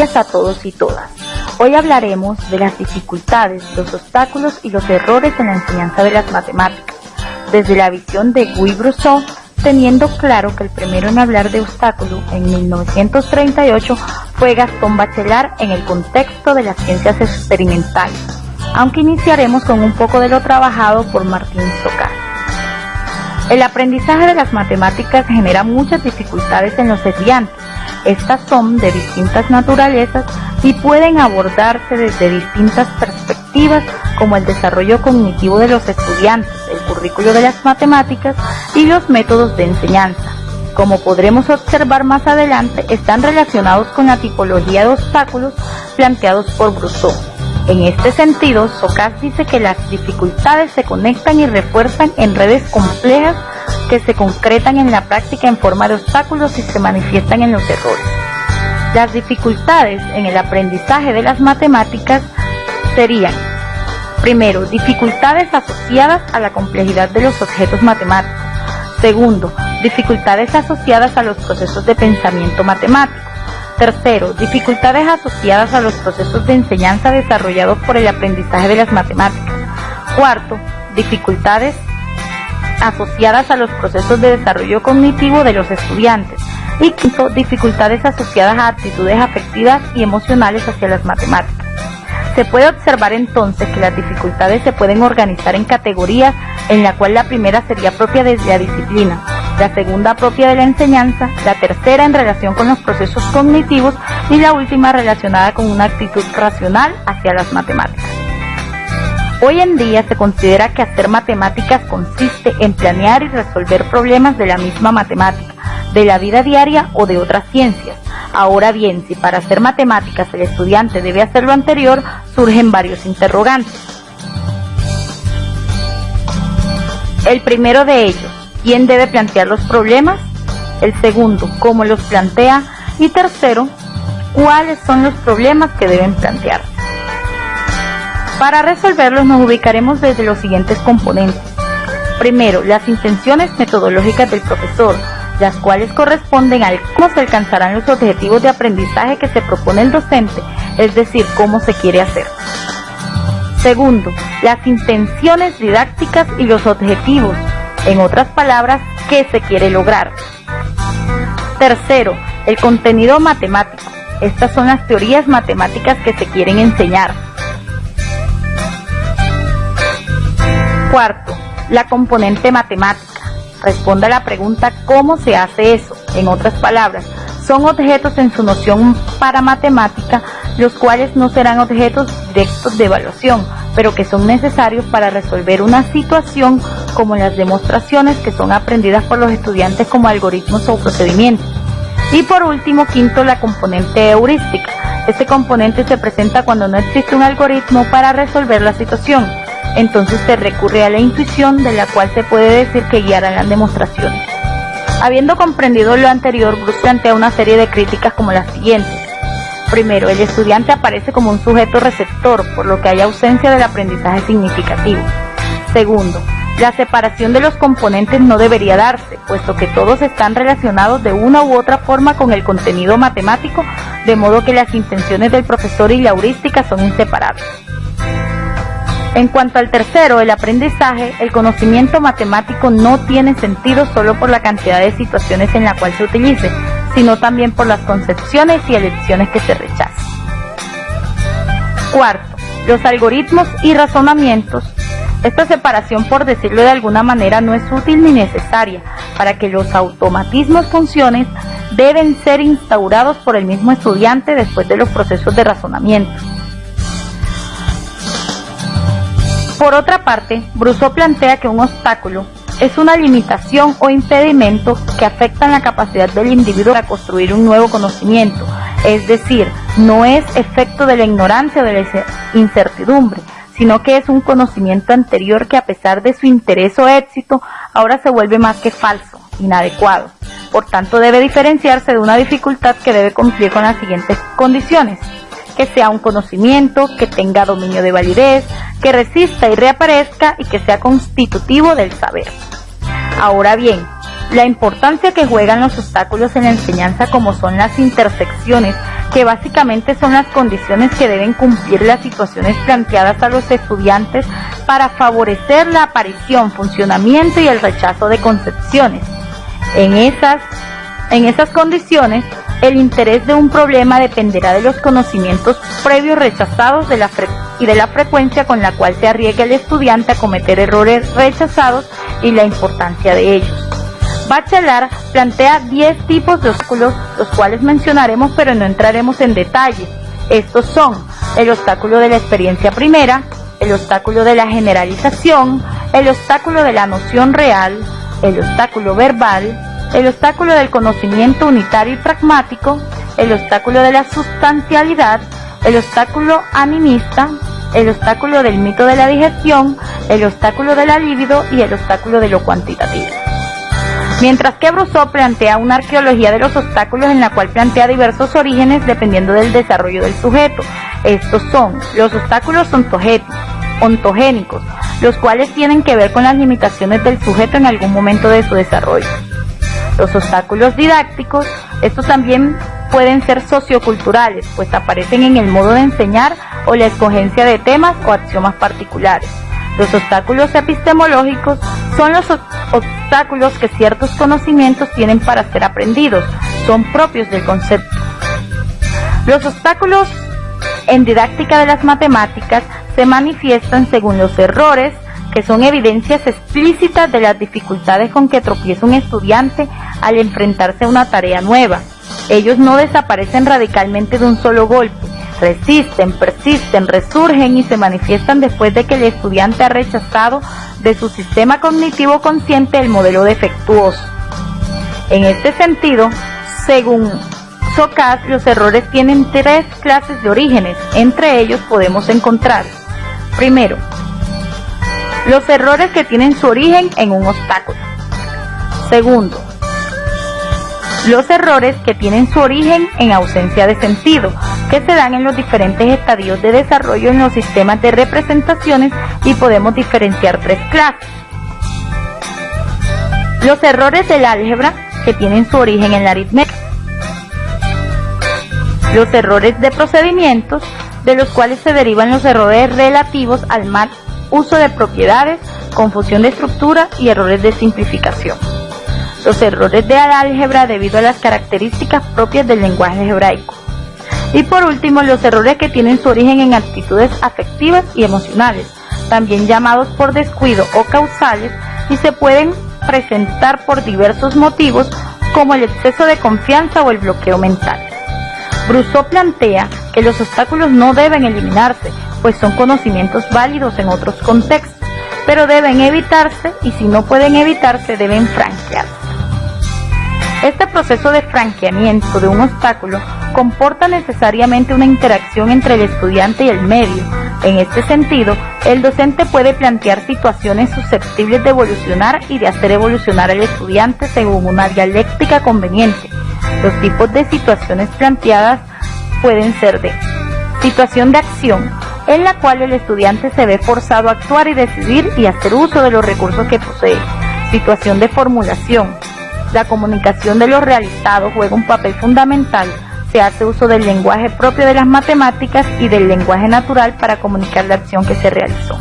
a todos y todas. Hoy hablaremos de las dificultades, los obstáculos y los errores en la enseñanza de las matemáticas, desde la visión de Guy Brusseau, teniendo claro que el primero en hablar de obstáculo en 1938 fue Gastón Bachelard en el contexto de las ciencias experimentales, aunque iniciaremos con un poco de lo trabajado por Martín Sokal. El aprendizaje de las matemáticas genera muchas dificultades en los estudiantes. Estas son de distintas naturalezas y pueden abordarse desde distintas perspectivas, como el desarrollo cognitivo de los estudiantes, el currículo de las matemáticas y los métodos de enseñanza. Como podremos observar más adelante, están relacionados con la tipología de obstáculos planteados por Brusseau. En este sentido, Sokal dice que las dificultades se conectan y refuerzan en redes complejas que se concretan en la práctica en forma de obstáculos y se manifiestan en los errores. Las dificultades en el aprendizaje de las matemáticas serían: primero, dificultades asociadas a la complejidad de los objetos matemáticos. Segundo, dificultades asociadas a los procesos de pensamiento matemático. Tercero, dificultades asociadas a los procesos de enseñanza desarrollados por el aprendizaje de las matemáticas. Cuarto, dificultades asociadas a los procesos de desarrollo cognitivo de los estudiantes. Y quinto, dificultades asociadas a actitudes afectivas y emocionales hacia las matemáticas. Se puede observar entonces que las dificultades se pueden organizar en categorías, en la cual la primera sería propia de la disciplina, la segunda propia de la enseñanza, la tercera en relación con los procesos cognitivos y la última relacionada con una actitud racional hacia las matemáticas. Hoy en día se considera que hacer matemáticas consiste en planear y resolver problemas de la misma matemática, de la vida diaria o de otras ciencias. Ahora bien, si para hacer matemáticas el estudiante debe hacer lo anterior, surgen varios interrogantes. El primero de ellos: ¿quién debe plantear los problemas? El segundo: ¿cómo los plantea? Y tercero: ¿cuáles son los problemas que deben plantearse? Para resolverlos nos ubicaremos desde los siguientes componentes. Primero, las intenciones metodológicas del profesor, las cuales corresponden al cómo se alcanzarán los objetivos de aprendizaje que se propone el docente, es decir, cómo se quiere hacer. Segundo, las intenciones didácticas y los objetivos, en otras palabras, qué se quiere lograr. Tercero, el contenido matemático. Estas son las teorías matemáticas que se quieren enseñar. Cuarto, la componente matemática. Responde a la pregunta ¿cómo se hace eso? En otras palabras, son objetos en su noción paramatemática, los cuales no serán objetos directos de evaluación, pero que son necesarios para resolver una situación, como las demostraciones que son aprendidas por los estudiantes como algoritmos o procedimientos. Y por último, quinto, la componente heurística. Este componente se presenta cuando no existe un algoritmo para resolver la situación. Entonces se recurre a la intuición, de la cual se puede decir que guiará las demostraciones. Habiendo comprendido lo anterior, Brusseau plantea una serie de críticas como las siguientes. Primero, el estudiante aparece como un sujeto receptor, por lo que hay ausencia del aprendizaje significativo. Segundo, la separación de los componentes no debería darse, puesto que todos están relacionados de una u otra forma con el contenido matemático, de modo que las intenciones del profesor y la heurística son inseparables. En cuanto al tercero, el aprendizaje, el conocimiento matemático no tiene sentido solo por la cantidad de situaciones en la cual se utilice, sino también por las concepciones y elecciones que se rechazan. Cuarto, los algoritmos y razonamientos. Esta separación, por decirlo de alguna manera, no es útil ni necesaria. Para que los automatismos funcionen, deben ser instaurados por el mismo estudiante después de los procesos de razonamiento. Por otra parte, Brusseau plantea que un obstáculo es una limitación o impedimento que afectan la capacidad del individuo para construir un nuevo conocimiento, es decir, no es efecto de la ignorancia o de la incertidumbre, sino que es un conocimiento anterior que, a pesar de su interés o éxito, ahora se vuelve más que falso, inadecuado. Por tanto, debe diferenciarse de una dificultad que debe cumplir con las siguientes condiciones: que sea un conocimiento, que tenga dominio de validez, que resista y reaparezca y que sea constitutivo del saber. Ahora bien, la importancia que juegan los obstáculos en la enseñanza, como son las intersecciones que básicamente son las condiciones que deben cumplir las situaciones planteadas a los estudiantes para favorecer la aparición, funcionamiento y el rechazo de concepciones. En esas condiciones, el interés de un problema dependerá de los conocimientos previos rechazados y de la frecuencia con la cual se arriesga el estudiante a cometer errores rechazados y la importancia de ellos. Bachelard plantea 10 tipos de obstáculos, los cuales mencionaremos pero no entraremos en detalle. Estos son el obstáculo de la experiencia primera, el obstáculo de la generalización, el obstáculo de la noción real, el obstáculo verbal, el obstáculo del conocimiento unitario y pragmático, el obstáculo de la sustancialidad, el obstáculo animista, el obstáculo del mito de la digestión, el obstáculo de la libido y el obstáculo de lo cuantitativo. Mientras que Brousseau plantea una arqueología de los obstáculos en la cual plantea diversos orígenes dependiendo del desarrollo del sujeto. Estos son los obstáculos ontogénicos, los cuales tienen que ver con las limitaciones del sujeto en algún momento de su desarrollo. Los obstáculos didácticos, estos también pueden ser socioculturales, pues aparecen en el modo de enseñar o la escogencia de temas o axiomas particulares. Los obstáculos epistemológicos son los obstáculos que ciertos conocimientos tienen para ser aprendidos, son propios del concepto. Los obstáculos en didáctica de las matemáticas se manifiestan según los errores, que son evidencias explícitas de las dificultades con que tropieza un estudiante al enfrentarse a una tarea nueva. Ellos no desaparecen radicalmente de un solo golpe, resisten, persisten, resurgen y se manifiestan después de que el estudiante ha rechazado de su sistema cognitivo consciente el modelo defectuoso. En este sentido, según Socas, los errores tienen 3 clases de orígenes. Entre ellos podemos encontrar, primero, los errores que tienen su origen en un obstáculo. Segundo, los errores que tienen su origen en ausencia de sentido, que se dan en los diferentes estadios de desarrollo en los sistemas de representaciones, y podemos diferenciar 3 clases. Los errores del álgebra, que tienen su origen en la aritmética. Los errores de procedimientos, de los cuales se derivan los errores relativos al mal uso de propiedades, confusión de estructura y errores de simplificación. Los errores de álgebra debido a las características propias del lenguaje algebraico. Y por último, los errores que tienen su origen en actitudes afectivas y emocionales, también llamados por descuido o causales, y se pueden presentar por diversos motivos como el exceso de confianza o el bloqueo mental. Brousseau plantea que los obstáculos no deben eliminarse, pues son conocimientos válidos en otros contextos, pero deben evitarse, y si no pueden evitarse, deben franquearse. Este proceso de franqueamiento de un obstáculo comporta necesariamente una interacción entre el estudiante y el medio. En este sentido, el docente puede plantear situaciones susceptibles de evolucionar y de hacer evolucionar al estudiante según una dialéctica conveniente. Los tipos de situaciones planteadas pueden ser de situación de acción, en la cual el estudiante se ve forzado a actuar y decidir y hacer uso de los recursos que posee. Situación de formulación. La comunicación de lo realizado juega un papel fundamental. Se hace uso del lenguaje propio de las matemáticas y del lenguaje natural para comunicar la acción que se realizó.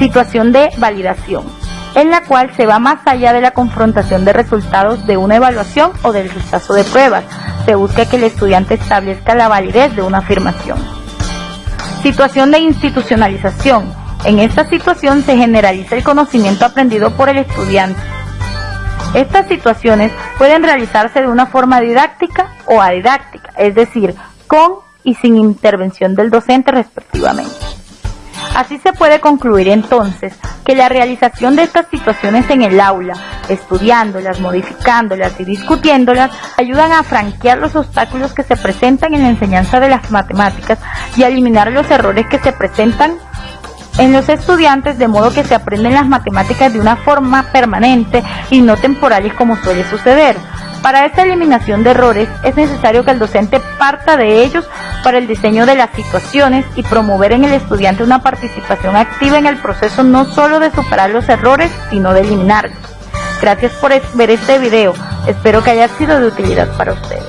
Situación de validación, en la cual se va más allá de la confrontación de resultados de una evaluación o del rechazo de pruebas. Se busca que el estudiante establezca la validez de una afirmación. Situación de institucionalización. En esta situación se generaliza el conocimiento aprendido por el estudiante. Estas situaciones pueden realizarse de una forma didáctica o adidáctica, es decir, con y sin intervención del docente respectivamente. Así se puede concluir entonces que la realización de estas situaciones en el aula, estudiándolas, modificándolas y discutiéndolas, ayudan a franquear los obstáculos que se presentan en la enseñanza de las matemáticas y a eliminar los errores que se presentan en los estudiantes, de modo que se aprenden las matemáticas de una forma permanente y no temporales como suele suceder. Para esta eliminación de errores es necesario que el docente parta de ellos para el diseño de las situaciones y promover en el estudiante una participación activa en el proceso, no solo de superar los errores, sino de eliminarlos. Gracias por ver este video, espero que haya sido de utilidad para ustedes.